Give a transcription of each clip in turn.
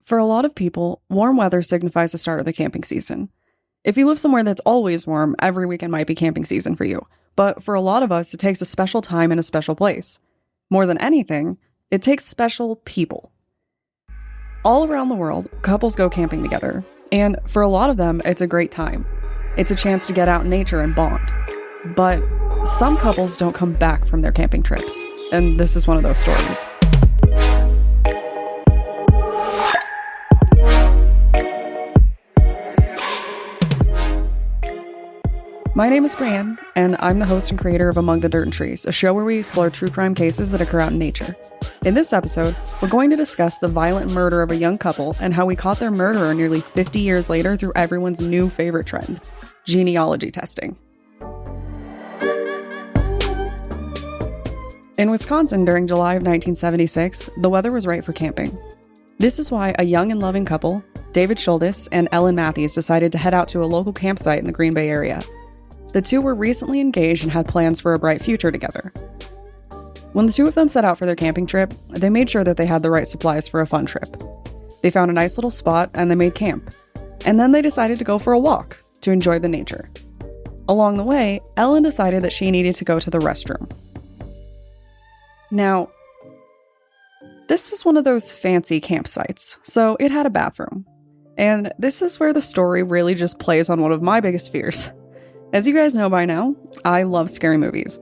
For a lot of people, warm weather signifies the start of the camping season. If you live somewhere that's always warm, every weekend might be camping season for you. But for a lot of us, it takes a special time and a special place. More than anything, it takes special people. All around the world, couples go camping together. And for a lot of them, it's a great time. It's a chance to get out in nature and bond. But some couples don't come back from their camping trips. And this is one of those stories. My name is Brienne, and I'm the host and creator of Among the Dirt and Trees, a show where we explore true crime cases that occur out in nature. In this episode, we're going to discuss the violent murder of a young couple and how we caught their murderer nearly 50 years later through everyone's new favorite trend, genealogy testing. In Wisconsin during July of 1976, the weather was right for camping. This is why a young and loving couple, David Schuldis and Ellen Matthews, decided to head out to a local campsite in the Green Bay area. The two were recently engaged and had plans for a bright future together. When the two of them set out for their camping trip, they made sure that they had the right supplies for a fun trip. They found a nice little spot and they made camp. And then they decided to go for a walk to enjoy the nature. Along the way, Ellen decided that she needed to go to the restroom. Now, this is one of those fancy campsites, so it had a bathroom. And this is where the story really just plays on one of my biggest fears. As you guys know by now, I love scary movies.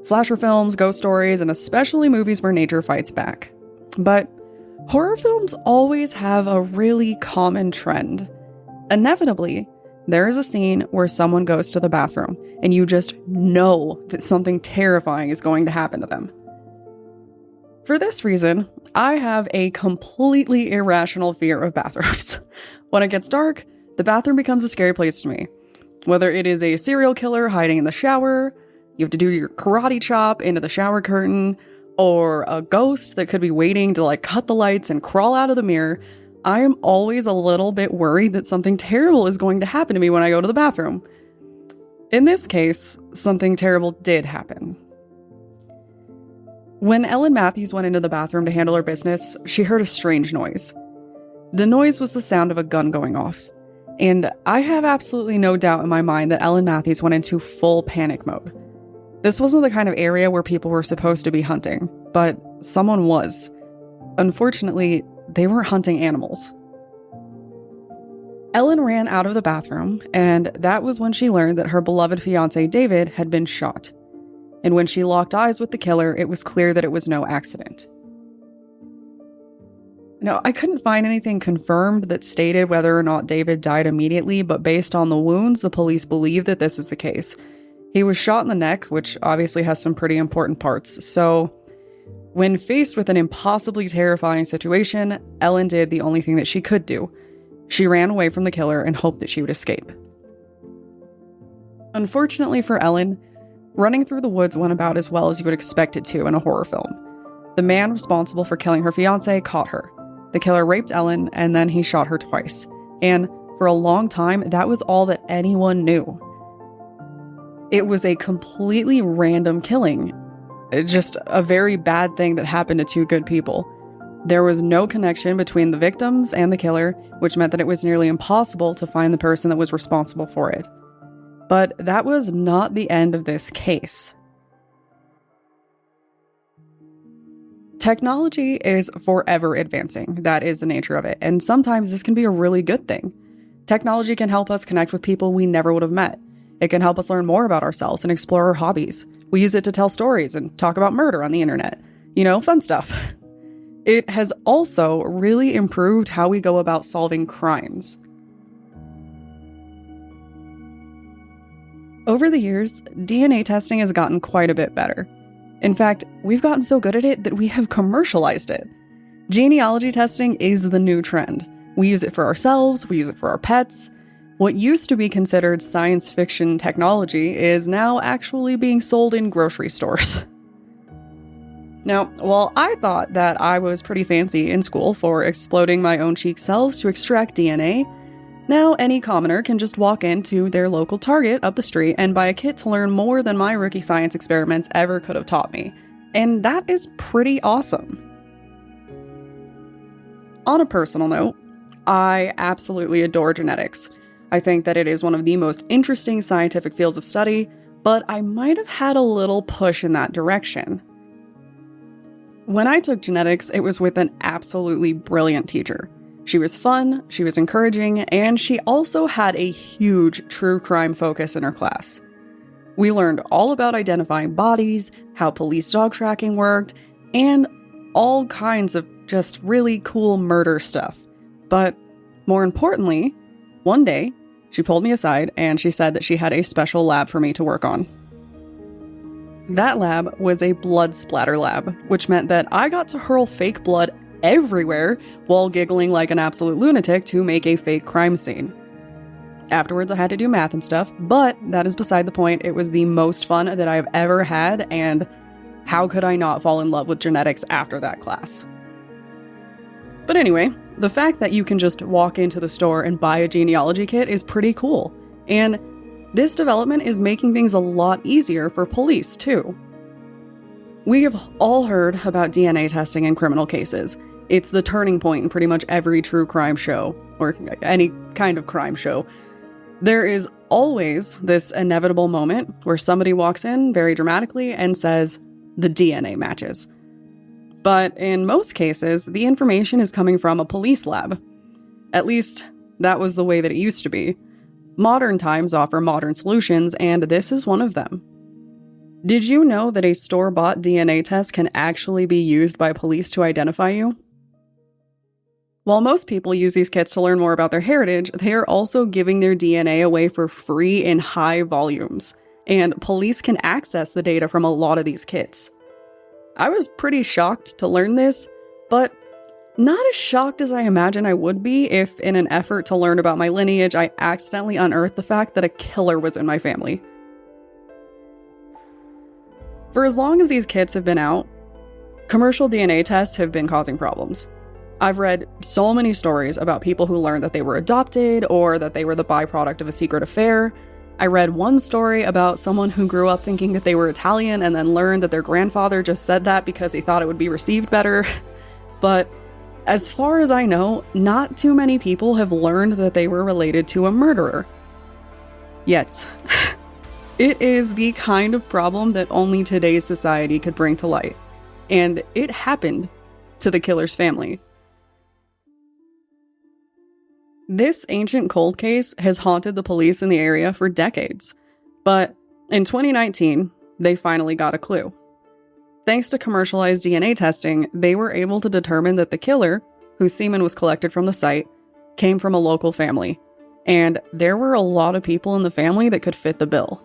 Slasher films, ghost stories, and especially movies where nature fights back. But horror films always have a really common trend. Inevitably, there is a scene where someone goes to the bathroom, and you just know that something terrifying is going to happen to them. For this reason, I have a completely irrational fear of bathrooms. When it gets dark, the bathroom becomes a scary place to me. Whether it is a serial killer hiding in the shower, you have to do your karate chop into the shower curtain, or a ghost that could be waiting to cut the lights and crawl out of the mirror, I am always a little bit worried that something terrible is going to happen to me when I go to the bathroom. In this case, something terrible did happen. When Ellen Matthews went into the bathroom to handle her business, she heard a strange noise. The noise was the sound of a gun going off. And I have absolutely no doubt in my mind that Ellen Matthews went into full panic mode. This wasn't the kind of area where people were supposed to be hunting, but someone was. Unfortunately, they were hunting animals. Ellen ran out of the bathroom, and that was when she learned that her beloved fiancé David had been shot. And when she locked eyes with the killer, it was clear that it was no accident. Now, I couldn't find anything confirmed that stated whether or not David died immediately, but based on the wounds, the police believe that this is the case. He was shot in the neck, which obviously has some pretty important parts. So, when faced with an impossibly terrifying situation, Ellen did the only thing that she could do. She ran away from the killer and hoped that she would escape. Unfortunately for Ellen, running through the woods went about as well as you would expect it to in a horror film. The man responsible for killing her fiancé caught her. The killer raped Ellen, and then he shot her twice. And for a long time, that was all that anyone knew. It was a completely random killing. Just a very bad thing that happened to two good people. There was no connection between the victims and the killer, which meant that it was nearly impossible to find the person that was responsible for it. But that was not the end of this case. Technology is forever advancing. That is the nature of it. And sometimes this can be a really good thing. Technology can help us connect with people we never would have met. It can help us learn more about ourselves and explore our hobbies. We use it to tell stories and talk about murder on the internet. Fun stuff. It has also really improved how we go about solving crimes. Over the years, DNA testing has gotten quite a bit better. In fact, we've gotten so good at it that we have commercialized it. Genealogy testing is the new trend. We use it for ourselves, we use it for our pets. What used to be considered science fiction technology is now actually being sold in grocery stores. Now, while I thought that I was pretty fancy in school for exploding my own cheek cells to extract DNA, now any commoner can just walk into their local Target up the street and buy a kit to learn more than my rookie science experiments ever could have taught me. And that is pretty awesome. On a personal note, I absolutely adore genetics. I think that it is one of the most interesting scientific fields of study, but I might have had a little push in that direction. When I took genetics, it was with an absolutely brilliant teacher. She was fun, she was encouraging, and she also had a huge true crime focus in her class. We learned all about identifying bodies, how police dog tracking worked, and all kinds of just really cool murder stuff. But more importantly, one day, she pulled me aside and she said that she had a special lab for me to work on. That lab was a blood splatter lab, which meant that I got to hurl fake blood everywhere while giggling like an absolute lunatic to make a fake crime scene. Afterwards, I had to do math and stuff, but that is beside the point. It was the most fun that I've ever had, and how could I not fall in love with genetics after that class? But anyway, the fact that you can just walk into the store and buy a genealogy kit is pretty cool, and this development is making things a lot easier for police, too. We have all heard about DNA testing in criminal cases. It's the turning point in pretty much every true crime show, or any kind of crime show. There is always this inevitable moment where somebody walks in very dramatically and says, the DNA matches. But in most cases, the information is coming from a police lab. At least, that was the way that it used to be. Modern times offer modern solutions, and this is one of them. Did you know that a store-bought DNA test can actually be used by police to identify you? While most people use these kits to learn more about their heritage, they are also giving their DNA away for free in high volumes, and police can access the data from a lot of these kits. I was pretty shocked to learn this, but not as shocked as I imagine I would be if, in an effort to learn about my lineage, I accidentally unearthed the fact that a killer was in my family. For as long as these kits have been out, commercial DNA tests have been causing problems. I've read so many stories about people who learned that they were adopted or that they were the byproduct of a secret affair. I read one story about someone who grew up thinking that they were Italian and then learned that their grandfather just said that because he thought it would be received better. But as far as I know, not too many people have learned that they were related to a murderer. Yet. It is the kind of problem that only today's society could bring to light. And it happened to the killer's family. This ancient cold case has haunted the police in the area for decades. But in 2019, they finally got a clue. Thanks to commercialized DNA testing, they were able to determine that the killer, whose semen was collected from the site, came from a local family. And there were a lot of people in the family that could fit the bill.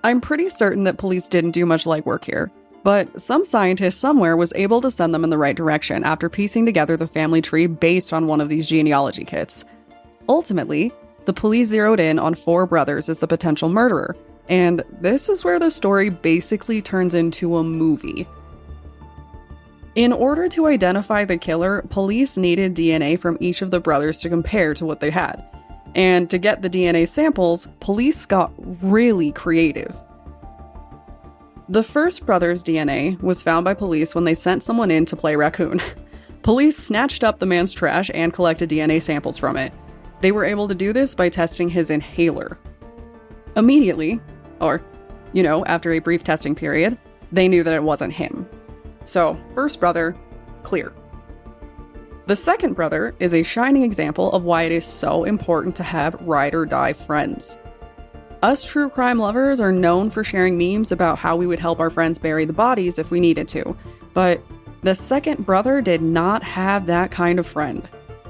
I'm pretty certain that police didn't do much legwork here, but some scientist somewhere was able to send them in the right direction after piecing together the family tree based on one of these genealogy kits. Ultimately, the police zeroed in on 4 brothers as the potential murderer, and this is where the story basically turns into a movie. In order to identify the killer, police needed DNA from each of the brothers to compare to what they had. And to get the DNA samples, police got really creative. The first brother's DNA was found by police when they sent someone in to play raccoon. Police snatched up the man's trash and collected DNA samples from it. They were able to do this by testing his inhaler. Immediately, or, after a brief testing period, they knew that it wasn't him. So, first brother, clear. The second brother is a shining example of why it is so important to have ride-or-die friends. Us true crime lovers are known for sharing memes about how we would help our friends bury the bodies if we needed to, but the second brother did not have that kind of friend.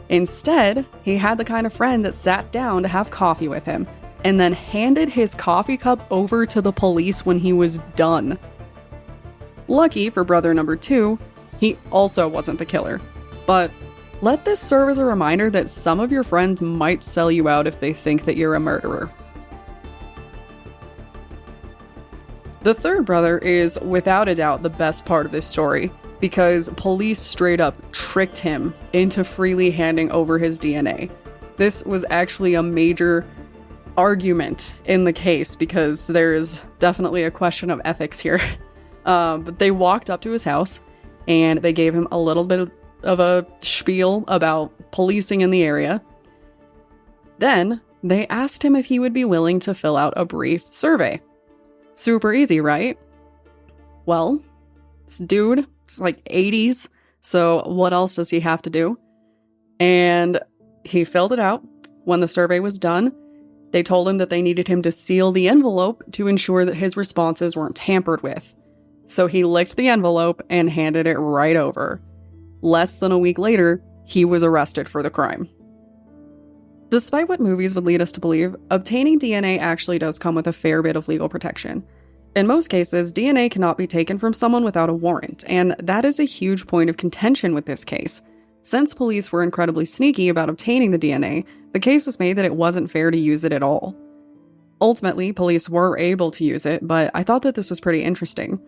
Instead, he had the kind of friend that sat down to have coffee with him, and then handed his coffee cup over to the police when he was done. Lucky for brother number 2, he also wasn't the killer, but let this serve as a reminder that some of your friends might sell you out if they think that you're a murderer. The third brother is, without a doubt, the best part of this story, because police straight up tricked him into freely handing over his DNA. This was actually a major argument in the case, because there's definitely a question of ethics here. But they walked up to his house, and they gave him a little bit of a spiel about policing in the area. Then they asked him if he would be willing to fill out a brief survey. Super easy, right? Well, this dude, it's like 80s, so what else does he have to do? And he filled it out. When the survey was done, they told him that they needed him to seal the envelope to ensure that his responses weren't tampered with. So he licked the envelope and handed it right over. Less than a week later, he was arrested for the crime. Despite what movies would lead us to believe, obtaining DNA actually does come with a fair bit of legal protection. In most cases, DNA cannot be taken from someone without a warrant, and that is a huge point of contention with this case. Since police were incredibly sneaky about obtaining the DNA, the case was made that it wasn't fair to use it at all. Ultimately, police were able to use it, but I thought that this was pretty interesting.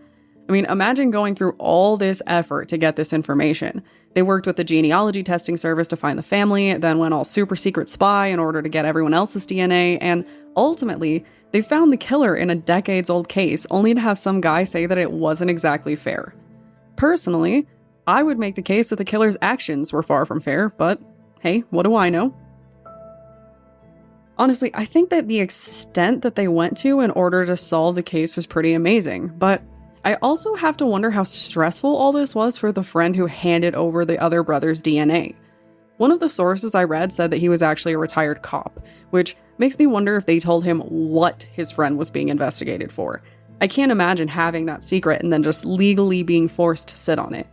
I mean, imagine going through all this effort to get this information. They worked with the genealogy testing service to find the family, then went all super secret spy in order to get everyone else's DNA, and ultimately, they found the killer in a decades-old case, only to have some guy say that it wasn't exactly fair. Personally, I would make the case that the killer's actions were far from fair, but hey, what do I know? Honestly, I think that the extent that they went to in order to solve the case was pretty amazing, but I also have to wonder how stressful all this was for the friend who handed over the other brother's DNA. One of the sources I read said that he was actually a retired cop, which makes me wonder if they told him what his friend was being investigated for. I can't imagine having that secret and then just legally being forced to sit on it.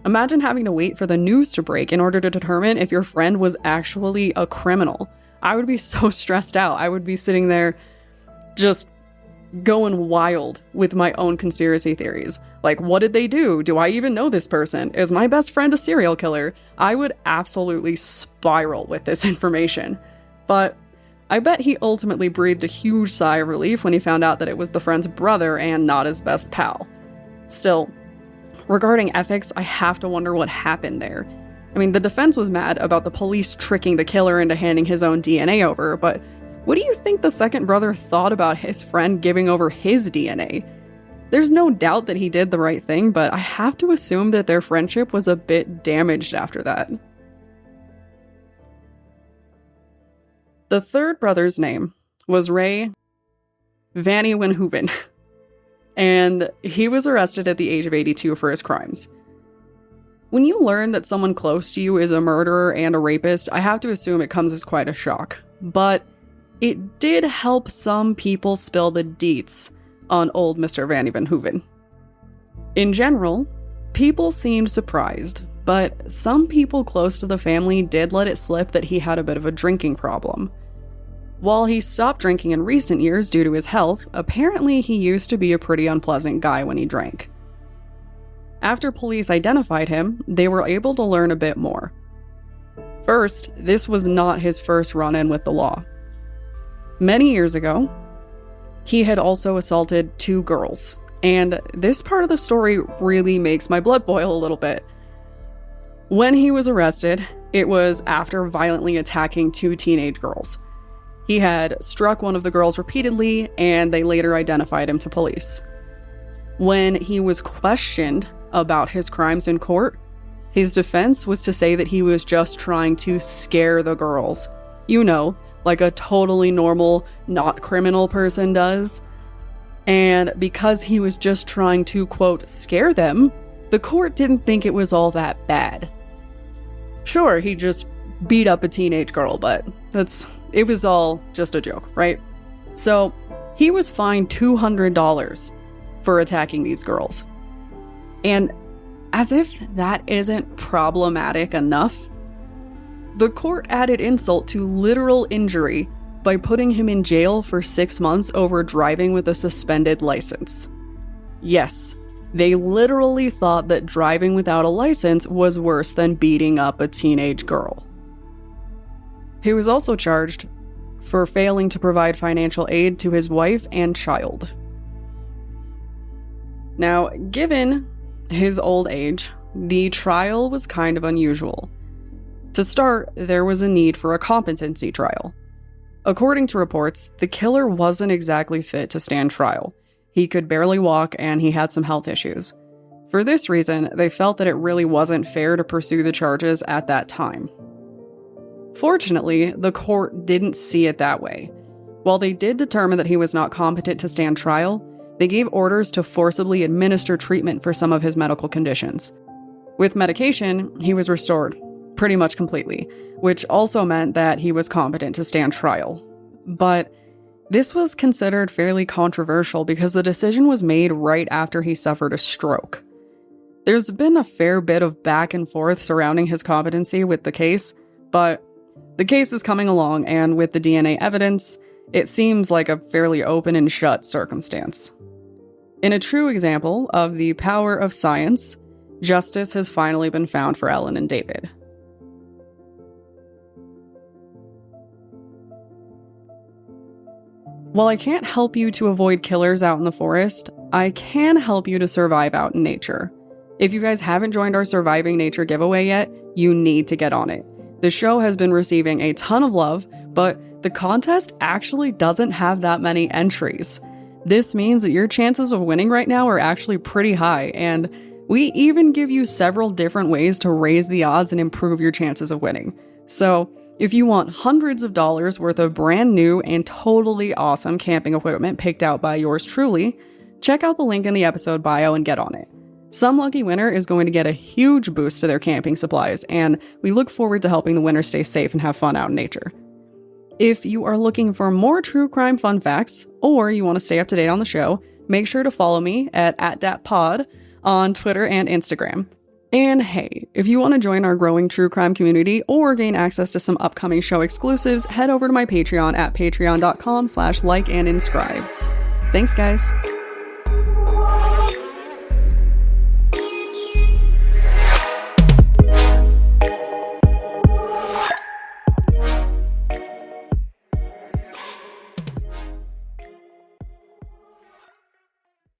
Imagine having to wait for the news to break in order to determine if your friend was actually a criminal. I would be so stressed out. I would be sitting there just going wild with my own conspiracy theories. Like, what did they do? Do I even know this person? Is my best friend a serial killer? I would absolutely spiral with this information. But I bet he ultimately breathed a huge sigh of relief when he found out that it was the friend's brother and not his best pal. Still, regarding ethics, I have to wonder what happened there. I mean, the defense was mad about the police tricking the killer into handing his own DNA over, but what do you think the second brother thought about his friend giving over his DNA? There's no doubt that he did the right thing, but I have to assume that their friendship was a bit damaged after that. The third brother's name was Ray Vannywenhoven, and he was arrested at the age of 82 for his crimes. When you learn that someone close to you is a murderer and a rapist, I have to assume it comes as quite a shock. But it did help some people spill the deets on old Mr. Vannywenhoven. In general, people seemed surprised, but some people close to the family did let it slip that he had a bit of a drinking problem. While he stopped drinking in recent years due to his health, apparently he used to be a pretty unpleasant guy when he drank. After police identified him, they were able to learn a bit more. First, this was not his first run-in with the law. Many years ago, he had also assaulted 2 girls, and this part of the story really makes my blood boil a little bit. When he was arrested, it was after violently attacking 2 teenage girls. He had struck one of the girls repeatedly, and they later identified him to police. When he was questioned about his crimes in court, his defense was to say that he was just trying to scare the girls. You know, like a totally normal, not criminal person does. And because he was just trying to, quote, scare them, the court didn't think it was all that bad. Sure, he just beat up a teenage girl, but it was all just a joke, right? So he was fined $200 for attacking these girls. And as if that isn't problematic enough, the court added insult to literal injury by putting him in jail for 6 months over driving with a suspended license. Yes, they literally thought that driving without a license was worse than beating up a teenage girl. He was also charged for failing to provide financial aid to his wife and child. Now, given his old age, the trial was kind of unusual. To start, there was a need for a competency trial. According to reports, the killer wasn't exactly fit to stand trial. He could barely walk and he had some health issues. For this reason, they felt that it really wasn't fair to pursue the charges at that time. Fortunately, the court didn't see it that way. While they did determine that he was not competent to stand trial, they gave orders to forcibly administer treatment for some of his medical conditions. With medication, he was restored, pretty much completely, which also meant that he was competent to stand trial. But this was considered fairly controversial because the decision was made right after he suffered a stroke. There's been a fair bit of back and forth surrounding his competency with the case, but the case is coming along, and with the DNA evidence, it seems like a fairly open and shut circumstance. In a true example of the power of science, justice has finally been found for Ellen and David. While I can't help you to avoid killers out in the forest, I can help you to survive out in nature. If you guys haven't joined our Surviving Nature giveaway yet, you need to get on it. The show has been receiving a ton of love, but the contest actually doesn't have that many entries. This means that your chances of winning right now are actually pretty high, and we even give you several different ways to raise the odds and improve your chances of winning. So, if you want hundreds of dollars worth of brand new and totally awesome camping equipment picked out by yours truly, check out the link in the episode bio and get on it. Some lucky winner is going to get a huge boost to their camping supplies, and we look forward to helping the winner stay safe and have fun out in nature. If you are looking for more true crime fun facts, or you want to stay up to date on the show, make sure to follow me at @datpod on Twitter and Instagram. And hey, if you want to join our growing true crime community or gain access to some upcoming show exclusives, head over to my Patreon at patreon.com/like and inscribe. Thanks, guys.